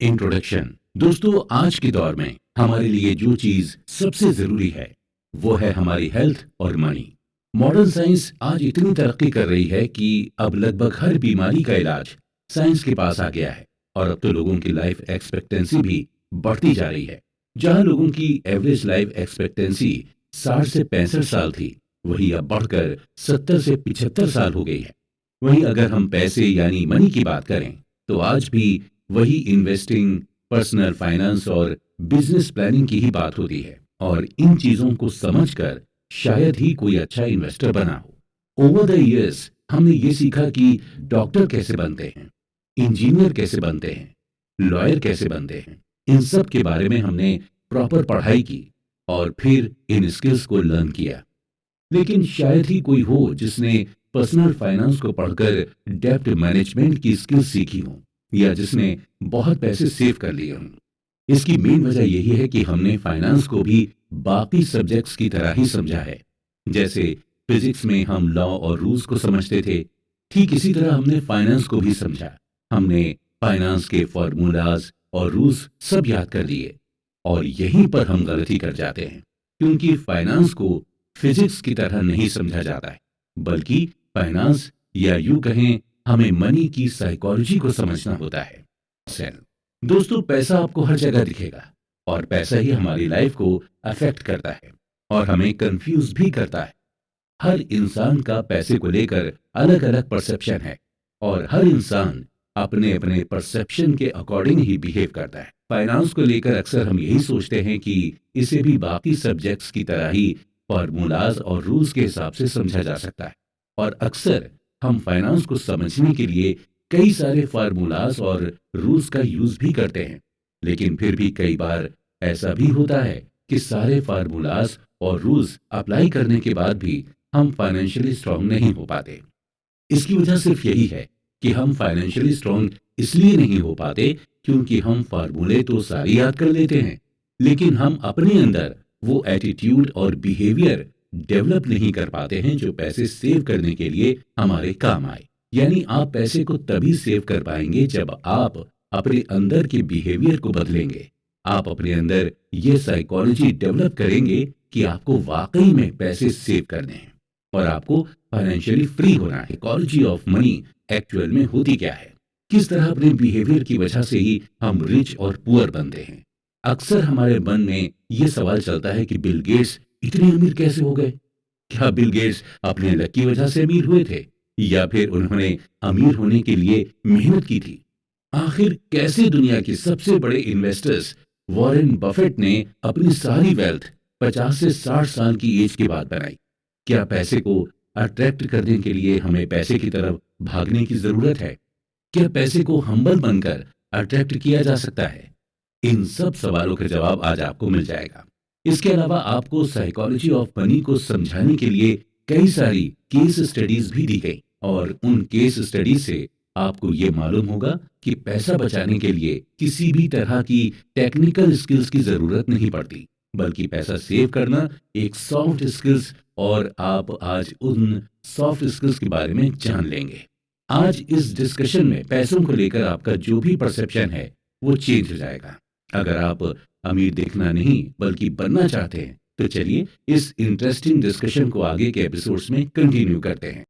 Introduction. दोस्तों, आज के दौर में हमारे लिए जो चीज सबसे जरूरी है वो है हमारी हेल्थ और मनी। मॉडर्न साइंस आज इतनी तरक्की कर रही है कि अब लगभग हर बीमारी का इलाज साइंस के पास आ गया है। और अब तो लोगों की लाइफ एक्सपेक्टेंसी भी बढ़ती जा रही है। जहां लोगों की एवरेज लाइफ एक्सपेक्टेंसी 60 से 65 साल थी, वही अब बढ़कर 70 से 75 साल हो गई है। वहीं अगर हम पैसे यानी मनी की बात करें, तो आज भी वही इन्वेस्टिंग, पर्सनल फाइनेंस और बिजनेस प्लानिंग की ही बात होती है। और इन चीजों को समझकर शायद ही कोई अच्छा इन्वेस्टर बना हो। ओवर द इयर्स हमने ये सीखा कि डॉक्टर कैसे बनते हैं, इंजीनियर कैसे बनते हैं, लॉयर कैसे बनते हैं। इन सब के बारे में हमने प्रॉपर पढ़ाई की और फिर इन स्किल्स को लर्न किया। लेकिन शायद ही कोई हो जिसने पर्सनल फाइनेंस को पढ़कर डेब्ट मैनेजमेंट की स्किल्स सीखी हो, या जिसने बहुत पैसे सेव कर लिए हों। इसकी मेन वजह यही है कि हमने फाइनेंस को भी बाकी सब्जेक्ट्स की तरह ही समझा है। जैसे फिजिक्स में हम लॉ और रूल्स को समझते थे, ठीक इसी तरह हमने फाइनेंस को भी समझा। हमने फाइनेंस के फॉर्मूलाज और रूल्स सब याद कर लिए। और यहीं पर हम गलती कर जाते हैं, क्योंकि फाइनेंस को फिजिक्स की तरह नहीं समझा जाता है, बल्कि फाइनेंस, या यूं कहें, हमें मनी की साइकोलॉजी को समझना होता है। सेल दोस्तों, पैसा आपको हर जगह दिखेगा और पैसा ही हमारी लाइफ को अफेक्ट करता है और हमें कंफ्यूज भी करता है। हर इंसान का पैसे को लेकर अलग अलग परसेप्शन है और हर इंसान अपने अपने परसेप्शन के अकॉर्डिंग ही बिहेव करता है। फाइनेंस को लेकर अक्सर हम यही सोचते हैं कि इसे भी बाकी सब्जेक्ट्स की तरह ही फॉर्मूलाज और रूल्स के हिसाब से समझा जा सकता है। और अक्सर हम फाइनेंस को समझने के लिए कई सारे फार्मूलाज और रूल्स का यूज भी करते हैं। लेकिन फिर भी कई बार ऐसा भी होता है कि सारे फार्मूलाज और रूल्स अप्लाई करने के बाद भी हम फाइनेंशियली स्ट्रांग नहीं हो पाते। इसकी वजह सिर्फ यही है कि हम फाइनेंशियली स्ट्रांग इसलिए नहीं हो पाते क्योंकि हम फार्मूले तो सारे याद कर लेते हैं, लेकिन हम अपने अंदर वो एटीट्यूड और बिहेवियर डेवलप नहीं कर पाते हैं जो पैसे सेव करने के लिए हमारे काम आए। यानी आप पैसे को तभी सेव कर पाएंगे जब आप अपने अंदर के बिहेवियर को बदलेंगे। आप अपने अंदर ये साइकोलॉजी डेवलप करेंगे कि आपको वाकई में पैसे सेव करने हैं और आपको फाइनेंशियली फ्री होना है। साइकोलॉजी ऑफ मनी एक्चुअल में होती क्या है, किस तरह अपने बिहेवियर की वजह से ही हम रिच और पुअर बनते हैं। अक्सर हमारे मन में ये सवाल चलता है कि बिल गेट्स इतने अमीर कैसे हो गए। क्या बिल गेट्स अपने लक की वजह से अमीर हुए थे, या फिर उन्होंने अमीर होने के लिए मेहनत की थी। आखिर कैसे दुनिया के सबसे बड़े इन्वेस्टर्स वॉरेन बफेट ने अपनी सारी वेल्थ 50 से 60 साल की एज के बाद बनाई। क्या पैसे को अट्रैक्ट करने के लिए हमें पैसे की तरफ भागने की जरूरत है? क्या पैसे को हम्बल बनकर अट्रैक्ट किया जा सकता है? इन सब सवालों का जवाब आज आपको मिल जाएगा। इसके अलावा आपको साइकोलॉजी ऑफ मनी को समझाने के लिए कई सारी केस स्टडीज भी दी गई और उन केस स्टडी से आपको ये मालूम होगा कि पैसा बचाने के लिए किसी भी तरह की टेक्निकल स्किल्स की जरूरत नहीं पड़ती, बल्कि पैसा सेव करना एक सॉफ्ट स्किल्स। और आप आज उन सॉफ्ट स्किल्स के बारे में जान लेंगे। आज इस डिस्कशन में पैसों को लेकर आपका जो भी परसेप्शन है वो चेंज हो जाएगा। अगर आप अमीर दिखना नहीं बल्कि बनना चाहते हैं, तो चलिए इस इंटरेस्टिंग डिस्कशन को आगे के एपिसोड्स में कंटिन्यू करते हैं।